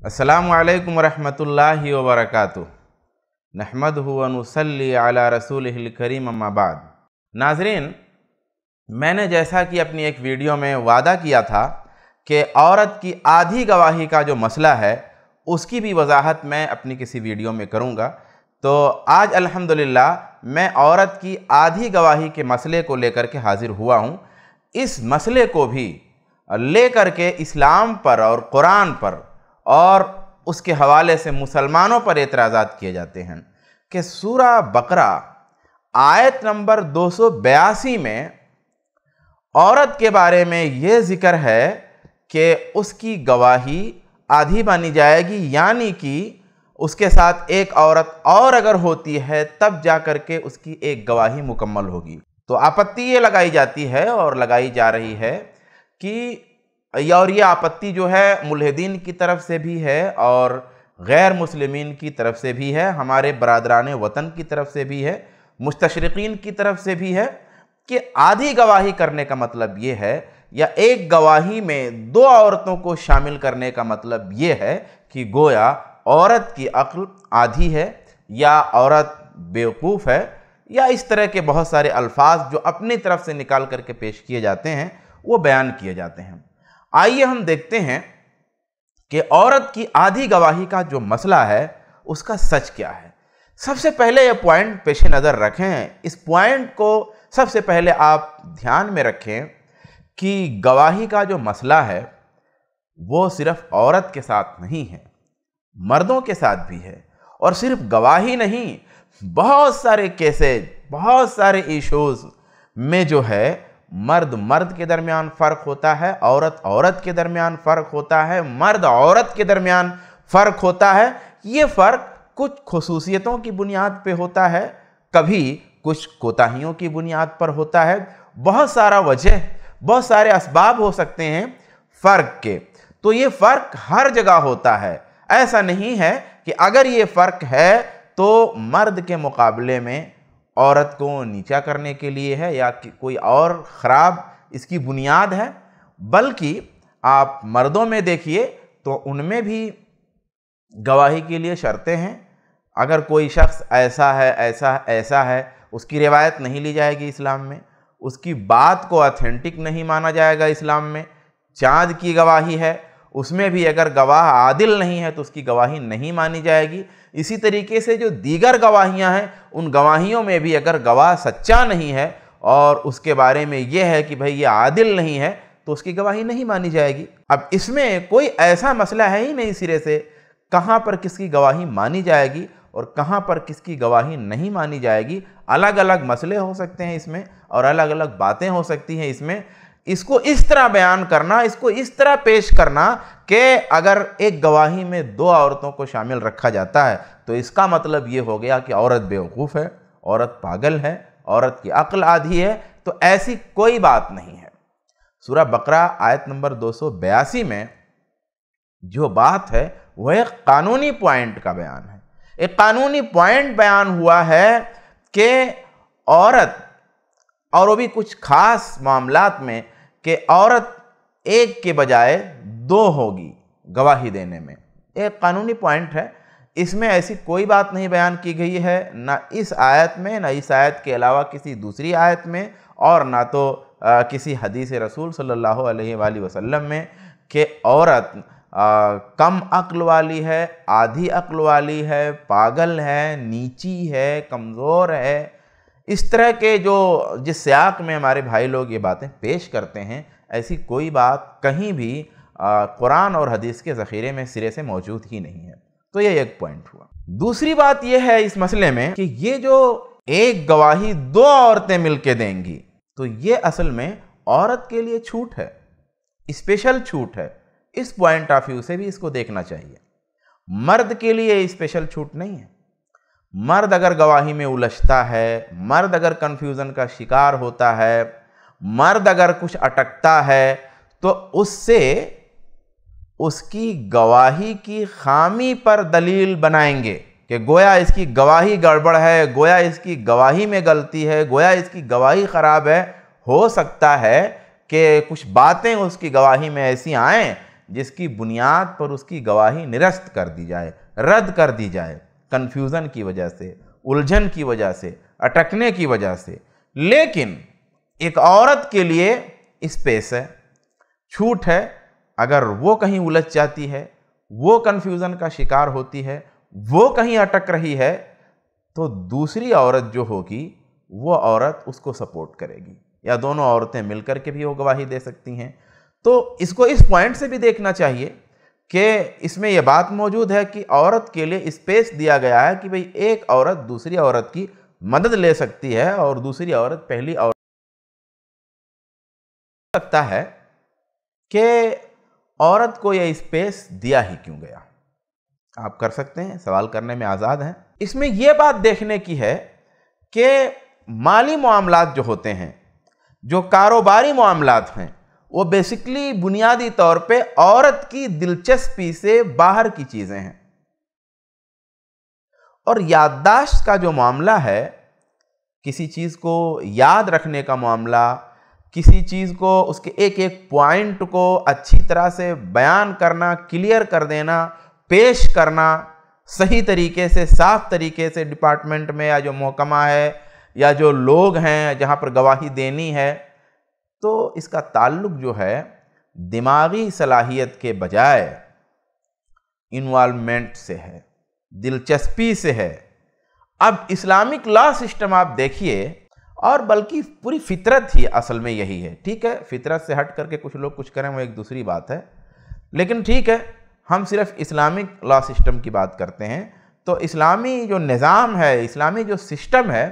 अस्सलामु अलैकुम वरहमतुल्लाहि वबरकातुहू। नहमदुहु व नुसल्ली अला रसूलिहिल करीम अम्मा बाद। नाज़रीन, मैंने जैसा कि अपनी एक वीडियो में वादा किया था कि औरत की आधी गवाही का जो मसला है उसकी भी वजाहत मैं अपनी किसी वीडियो में करूँगा। तो आज अल्हम्दुलिल्लाह मैं औरत की आधी गवाही के मसले को लेकर के हाज़िर हुआ हूँ। इस मसले को भी लेकर के इस्लाम पर और कुरान पर और उसके हवाले से मुसलमानों पर एतराज़ात किए जाते हैं कि सूरा बकरा आयत नंबर 282 में औरत के बारे में ये ज़िक्र है कि उसकी गवाही आधी मानी जाएगी, यानी कि उसके साथ एक औरत और अगर होती है तब जा कर के उसकी एक गवाही मुकम्मल होगी। तो आपत्ति ये लगाई जाती है और लगाई जा रही है कि ये आपत्ति जो है मुल्हिदीन की तरफ से भी है और गैर मुस्लिमीन की तरफ से भी है, हमारे बरादरान वतन की तरफ से भी है, मुस्तशरिकीन की तरफ से भी है कि आधी गवाही करने का मतलब ये है या एक गवाही में दो औरतों को शामिल करने का मतलब ये है कि गोया औरत की अक्ल आधी है या औरत बेवकूफ़ है या इस तरह के बहुत सारे अल्फाज जो अपनी तरफ से निकाल करके पेश किए जाते हैं वो बयान किए जाते हैं। आइए हम देखते हैं कि औरत की आधी गवाही का जो मसला है उसका सच क्या है। सबसे पहले ये पॉइंट पेश नज़र रखें, इस पॉइंट को सबसे पहले आप ध्यान में रखें कि गवाही का जो मसला है वो सिर्फ औरत के साथ नहीं है, मर्दों के साथ भी है। और सिर्फ गवाही नहीं, बहुत सारे केसेज, बहुत सारे इशूज़ में जो है मर्द मर्द के दरमियान फ़र्क होता है, औरत औरत के दरमियान फ़र्क होता है, मर्द औरत के दरमियान फ़र्क होता है। ये फ़र्क कुछ खुसूसियतों की बुनियाद पे होता है, कभी कुछ कोताहियों की बुनियाद पर होता है। बहुत सारा वजह, बहुत सारे असबाब हो सकते हैं फ़र्क के। तो ये फ़र्क हर जगह होता है। ऐसा नहीं है कि अगर ये फ़र्क है तो मर्द के मुकाबले में औरत को नीचा करने के लिए है या कि कोई और ख़राब इसकी बुनियाद है, बल्कि आप मर्दों में देखिए तो उनमें भी गवाही के लिए शर्तें हैं। अगर कोई शख्स ऐसा है ऐसा है उसकी रिवायत नहीं ली जाएगी इस्लाम में, उसकी बात को ऑथेंटिक नहीं माना जाएगा इस्लाम में। चाँद की गवाही है, उसमें भी अगर गवाह आदिल नहीं है तो उसकी गवाही नहीं मानी जाएगी। इसी तरीके से जो दीगर गवाहियां हैं उन गवाहियों में भी अगर गवाह सच्चा नहीं है और उसके बारे में यह है कि भाई ये आदिल नहीं है तो उसकी गवाही नहीं मानी जाएगी। अब इसमें कोई ऐसा मसला है ही नहीं सिरे से कहाँ पर किसकी गवाही मानी जाएगी और कहाँ पर किसकी गवाही नहीं मानी जाएगी। अलग अलग मसले हो सकते हैं इसमें और अलग अलग बातें हो सकती हैं इसमें। इसको इस तरह बयान करना, इसको इस तरह पेश करना कि अगर एक गवाही में दो औरतों को शामिल रखा जाता है तो इसका मतलब ये हो गया कि औरत बेवकूफ़ है, औरत पागल है, औरत की अक्ल आधी है। तो ऐसी कोई बात नहीं है। सूरा बकरा आयत नंबर 282 में जो बात है वह एक कानूनी पॉइंट का बयान है। एक कानूनी पॉइंट बयान हुआ है कि औरत, और वो भी कुछ खास मामलात में, कि औरत एक के बजाय दो होगी गवाही देने में। एक कानूनी पॉइंट है, इसमें ऐसी कोई बात नहीं बयान की गई है, ना इस आयत में, ना इस आयत के अलावा किसी दूसरी आयत में, और ना तो किसी हदीस रसूल सल्लल्लाहु अलैहि वसल्लम में कि औरत कम अक्ल वाली है, आधी अक्ल वाली है, पागल है, नीची है, कमज़ोर है। इस तरह के जो जिस सियाक में हमारे भाई लोग ये बातें पेश करते हैं, ऐसी कोई बात कहीं भी कुरान और हदीस के ज़ख़ीरे में सिरे से मौजूद ही नहीं है। तो ये एक पॉइंट हुआ। दूसरी बात यह है इस मसले में कि ये जो एक गवाही दो औरतें मिलके देंगी तो ये असल में औरत के लिए छूट है, स्पेशल छूट है। इस पॉइंट ऑफ व्यू से भी इसको देखना चाहिए। मर्द के लिए स्पेशल छूट नहीं है। मर्द अगर गवाही में उलझता है, मर्द अगर कन्फ्यूज़न का शिकार होता है, मर्द अगर कुछ अटकता है तो उससे उसकी गवाही की खामी पर दलील बनाएंगे कि गोया इसकी गवाही गड़बड़ है, गोया इसकी गवाही में गलती है, गोया इसकी गवाही ख़राब है। हो सकता है कि कुछ बातें उसकी गवाही में ऐसी आएँ जिसकी बुनियाद पर उसकी गवाही निरस्त कर दी जाए, रद्द कर दी जाए, कन्फ्यूज़न की वजह से, उलझन की वजह से, अटकने की वजह से। लेकिन एक औरत के लिए स्पेस है, छूट है। अगर वो कहीं उलझ जाती है, वो कन्फ्यूज़न का शिकार होती है, वो कहीं अटक रही है, तो दूसरी औरत जो होगी वो औरत उसको सपोर्ट करेगी, या दोनों औरतें मिलकर के भी वो गवाही दे सकती हैं। तो इसको इस पॉइंट से भी देखना चाहिए कि इसमें यह बात मौजूद है कि औरत के लिए स्पेस दिया गया है कि भाई एक औरत दूसरी औरत की मदद ले सकती है और दूसरी औरत पहली औरत लगता है कि औरत को यह स्पेस दिया ही क्यों गया। आप कर सकते हैं, सवाल करने में आज़ाद हैं। इसमें यह बात देखने की है कि माली मामलात जो होते हैं, जो कारोबारी मामलात हैं, वो बेसिकली बुनियादी तौर पे औरत की दिलचस्पी से बाहर की चीज़ें हैं। और याददाश्त का जो मामला है, किसी चीज़ को याद रखने का मामला, किसी चीज़ को उसके एक एक पॉइंट को अच्छी तरह से बयान करना, क्लियर कर देना, पेश करना सही तरीके से, साफ तरीके से डिपार्टमेंट में, या जो महकमा है या जो लोग हैं जहाँ पर गवाही देनी है, तो इसका ताल्लुक जो है दिमागी सलाहियत के बजाय इन्वॉल्वमेंट से है, दिलचस्पी से है। अब इस्लामिक लॉ सिस्टम आप देखिए, और बल्कि पूरी फितरत ही असल में यही है। ठीक है, फितरत से हट करके कुछ लोग कुछ करें वो एक दूसरी बात है, लेकिन ठीक है, हम सिर्फ इस्लामिक लॉ सिस्टम की बात करते हैं। तो इस्लामी जो निज़ाम है, इस्लामी जो सिस्टम है,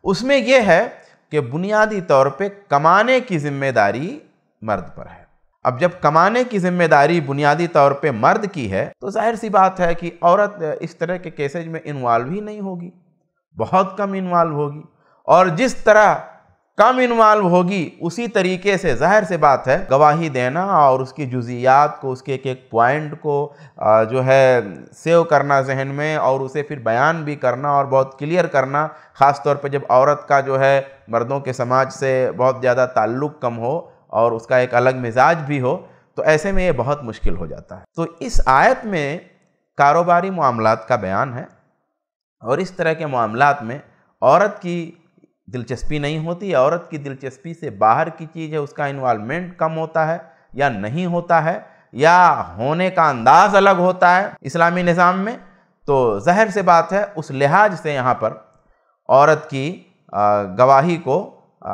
उसमें यह है कि बुनियादी तौर पे कमाने की जिम्मेदारी मर्द पर है। अब जब कमाने की जिम्मेदारी बुनियादी तौर पे मर्द की है, तो जाहिर सी बात है कि औरत इस तरह के केसेज में इन्वॉल्व ही नहीं होगी, बहुत कम इन्वॉल्व होगी। और जिस तरह कम इन्वॉल्व होगी, उसी तरीके से जाहिर से बात है गवाही देना और उसकी जुज़ियात को, उसके एक एक पॉइंट को जो है सेव करना जहन में, और उसे फिर बयान भी करना और बहुत क्लियर करना, ख़ास तौर पे जब औरत का जो है मर्दों के समाज से बहुत ज़्यादा ताल्लुक़ कम हो और उसका एक अलग मिजाज भी हो, तो ऐसे में ये बहुत मुश्किल हो जाता है। तो इस आयत में कारोबारी मामलात का बयान है, और इस तरह के मामलात में औरत की दिलचस्पी नहीं होती, औरत की दिलचस्पी से बाहर की चीज़ है, उसका इन्वॉल्वमेंट कम होता है या नहीं होता है, या होने का अंदाज़ अलग होता है इस्लामी निज़ाम में। तो ज़ाहिर से बात है उस लिहाज से यहाँ पर औरत की गवाही को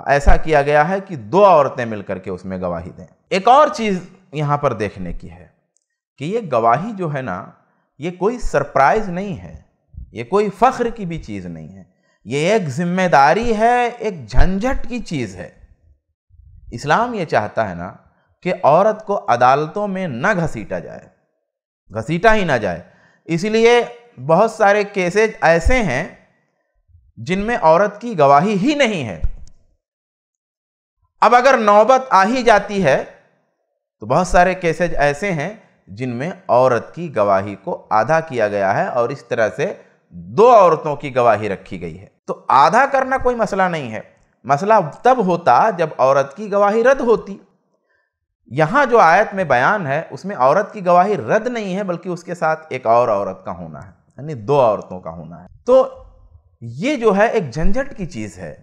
ऐसा किया गया है कि दो औरतें मिलकर के उसमें गवाही दें। एक और चीज़ यहाँ पर देखने की है कि ये गवाही जो है ना, ये कोई सरप्राइज़ नहीं है, ये कोई फ़ख्र की भी चीज़ नहीं है, ये एक जिम्मेदारी है, एक झंझट की चीज़ है। इस्लाम ये चाहता है ना कि औरत को अदालतों में न घसीटा जाए, घसीटा ही ना जाए। इसलिए बहुत सारे केसेज ऐसे हैं जिनमें औरत की गवाही ही नहीं है। अब अगर नौबत आ ही जाती है तो बहुत सारे केसेज ऐसे हैं जिनमें औरत की गवाही को आधा किया गया है और इस तरह से दो औरतों की गवाही रखी गई है। तो आधा करना कोई मसला नहीं है, मसला तब होता जब औरत की गवाही रद्द होती। यहां जो आयत में बयान है उसमें औरत की गवाही रद्द नहीं है, बल्कि उसके साथ एक और औरत का होना है, यानी दो औरतों का होना है। तो ये जो है एक झंझट की चीज़ है,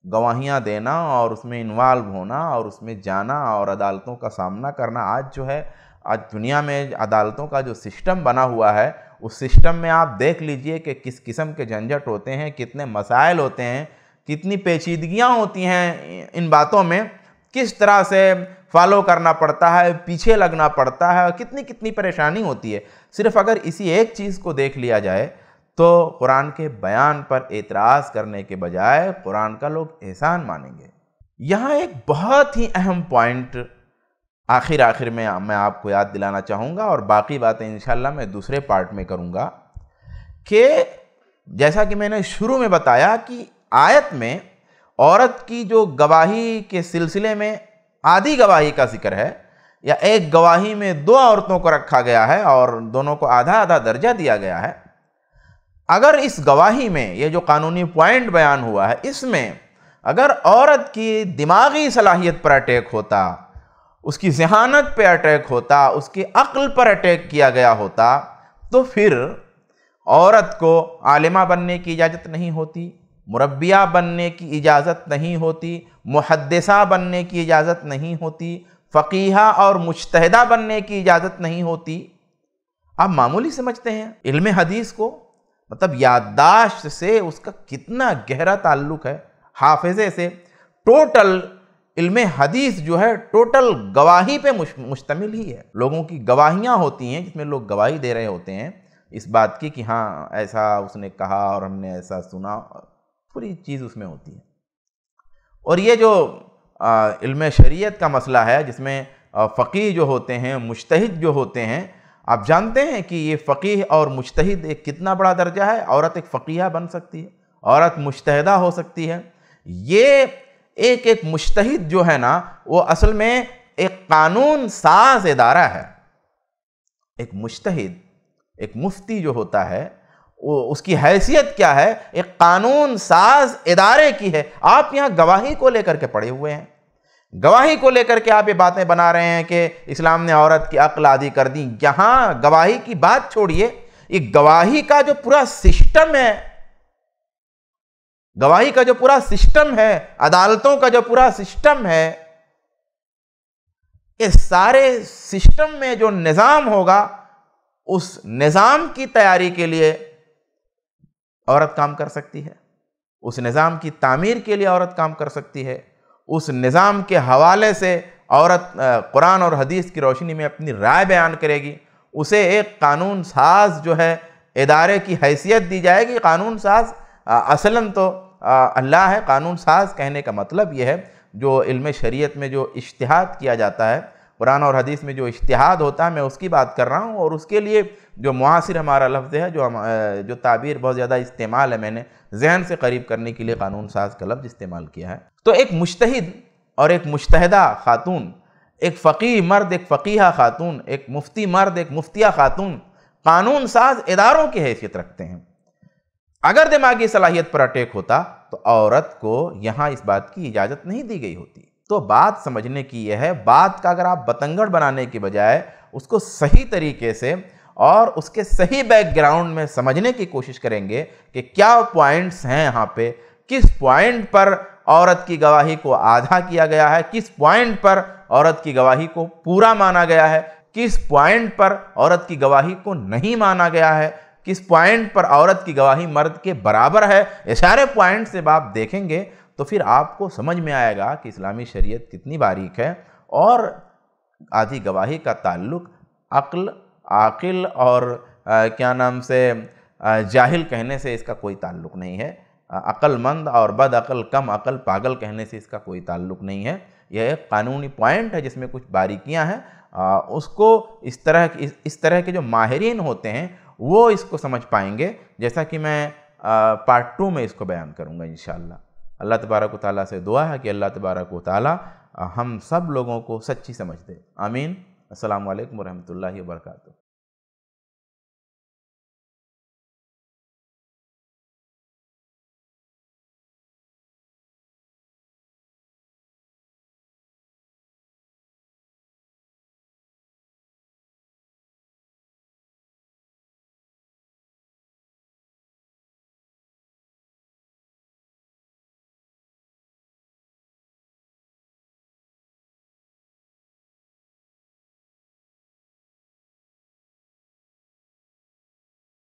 गवाहियाँ देना और उसमें इन्वॉल्व होना और उसमें जाना और अदालतों का सामना करना। आज जो है, आज दुनिया में अदालतों का जो सिस्टम बना हुआ है, उस सिस्टम में आप देख लीजिए कि किस किस्म के झंझट होते हैं, कितने मसाइल होते हैं, कितनी पेचीदगियाँ होती हैं इन बातों में, किस तरह से फॉलो करना पड़ता है, पीछे लगना पड़ता है, कितनी कितनी परेशानी होती है। सिर्फ अगर इसी एक चीज़ को देख लिया जाए तो कुरान के बयान पर एतराज़ करने के बजाय कुरान का लोग एहसान मानेंगे। यहाँ एक बहुत ही अहम पॉइंट आखिर में मैं आपको याद दिलाना चाहूँगा, और बाकी बातें इंशाल्लाह मैं दूसरे पार्ट में करूँगा, कि जैसा कि मैंने शुरू में बताया कि आयत में औरत की जो गवाही के सिलसिले में आधी गवाही का जिक्र है, या एक गवाही में दो औरतों को रखा गया है और दोनों को आधा आधा दर्जा दिया गया है। अगर इस गवाही में ये जो कानूनी पॉइंट बयान हुआ है, इसमें अगर औरत की दिमागी सलाहियत पर अटैक होता, اس کی ذہانت پہ اٹیک ہوتا، اس کی عقل پر اٹیک کیا گیا ہوتا، تو پھر عورت کو عالمہ بننے کی اجازت نہیں ہوتی، مربیہ بننے کی اجازت نہیں ہوتی، محدثہ بننے کی اجازت نہیں ہوتی، فقیہہ اور مجتہدہ بننے کی اجازت نہیں ہوتی۔ آپ معمولی سمجھتے ہیں علم حدیث کو، مطلب یادداشت سے اس کا کتنا گہرا تعلق ہے، حافظے سے۔ ٹوٹل علم حدیث جو ہے ٹوٹل گواہی پہ مشتمل ہی ہے، لوگوں کی گواہیاں ہوتی ہیں جس میں لوگ گواہی دے رہے ہوتے ہیں اس بات کی کہ ہاں ایسا اس نے کہا اور ہم نے ایسا سنا، پوری چیز اس میں ہوتی ہے۔ اور یہ جو علم شریعت کا مسئلہ ہے جس میں فقیہ جو ہوتے ہیں، مجتہد جو ہوتے ہیں، آپ جانتے ہیں کہ یہ فقیہ اور مجتہد ایک کتنا بڑا درجہ ہے۔ عورت ایک فقیہ بن سکتی ہے، عورت مجتہدہ ہو سکتی ہے۔ یہ ایک مجتہد جو ہے نا وہ اصل میں ایک قانون ساز ادارہ ہے۔ ایک مجتہد، ایک مفتی جو ہوتا ہے اس کی حیثیت کیا ہے؟ ایک قانون ساز ادارے کی ہے۔ آپ یہاں گواہی کو لے کر کے پڑے ہوئے ہیں، گواہی کو لے کر کے آپ یہ باتیں بنا رہے ہیں کہ اسلام نے عورت کی عقل عادی کر دی۔ یہاں گواہی کی بات چھوڑیے، یہ گواہی کا جو پورا سسٹم ہے، گواہی کا جو پورا سسٹم ہے، عدالتوں کا جو پورا سسٹم ہے، اس سارے سسٹم میں جو نظام ہوگا اس نظام کی تیاری کے لیے عورت کام کر سکتی ہے، اس نظام کی تعمیر کے لیے عورت کام کر سکتی ہے، اس نظام کے حوالے سے عورت قرآن اور حدیث کی روشنی میں اپنی رائے بیان کرے گی، اسے ایک قانون ساز جو ہے ادارے کی حیثیت دی جائے گی۔ قانون ساز اصلاً تو اللہ ہے۔ قانون ساز کہنے کا مطلب یہ ہے جو علم شریعت میں جو اجتہاد کیا جاتا ہے، قرآن اور حدیث میں جو اجتہاد ہوتا ہے، میں اس کی بات کر رہا ہوں، اور اس کے لیے جو معاصر ہمارا لفظ ہے، جو تعبیر بہت زیادہ استعمال ہے، میں نے ذہن سے قریب کرنے کے لیے قانون ساز کا لفظ استعمال کیا ہے۔ تو ایک مجتہد اور ایک مجتہدہ خاتون، ایک فقیہ مرد، ایک فقیہہ خاتون، ایک مفتی مرد، ایک مفتیہ خاتون، قانون ساز اداروں کی حیثیت رکھتے ہیں۔ اگر دماغی صلاحیت پر اٹیک ہوتا تو عورت کو یہاں اس بات کی اجازت نہیں دی گئی ہوتی۔ تو بات سمجھنے کی یہ ہے، بات کا اگر آپ بتنگڑ بنانے کی بجائے اس کو صحیح طریقے سے اور اس کے صحیح بیک گراؤنڈ میں سمجھنے کی کوشش کریں گے کہ کیا پوائنٹس ہیں یہاں پہ، کس پوائنٹ پر عورت کی گواہی کو آدھا کیا گیا ہے، کس پوائنٹ پر عورت کی گواہی کو پورا مانا گیا ہے، کس پوائنٹ پر عورت کی گواہی کو نہیں مانا گیا ہے، کس پوائنٹ پر عورت کی گواہی مرد کے برابر ہے۔ یہ سارے پوائنٹ سے آپ دیکھیں گے تو پھر آپ کو سمجھ میں آئے گا کہ اسلامی شریعت کتنی باریک ہے، اور آدھی گواہی کا تعلق عاقل اور کیا نام سے جاہل کہنے سے اس کا کوئی تعلق نہیں ہے، عقل مند اور بد عقل، کم عقل، پاگل کہنے سے اس کا کوئی تعلق نہیں ہے۔ یہ ایک قانونی پوائنٹ ہے جس میں کچھ باریکیاں ہیں، اس کو اس طرح کے جو ماہرین ہوتے ہیں وہ اس کو سمجھ پائیں گے، جیسا کہ میں پارٹ 2 میں اس کو بیان کروں گا انشاءاللہ۔ اللہ تبارک و تعالیٰ سے دعا ہے کہ اللہ تبارک و تعالیٰ ہم سب لوگوں کو سچی سمجھ دے، آمین۔ السلام علیکم ورحمۃ اللہ وبرکاتہ۔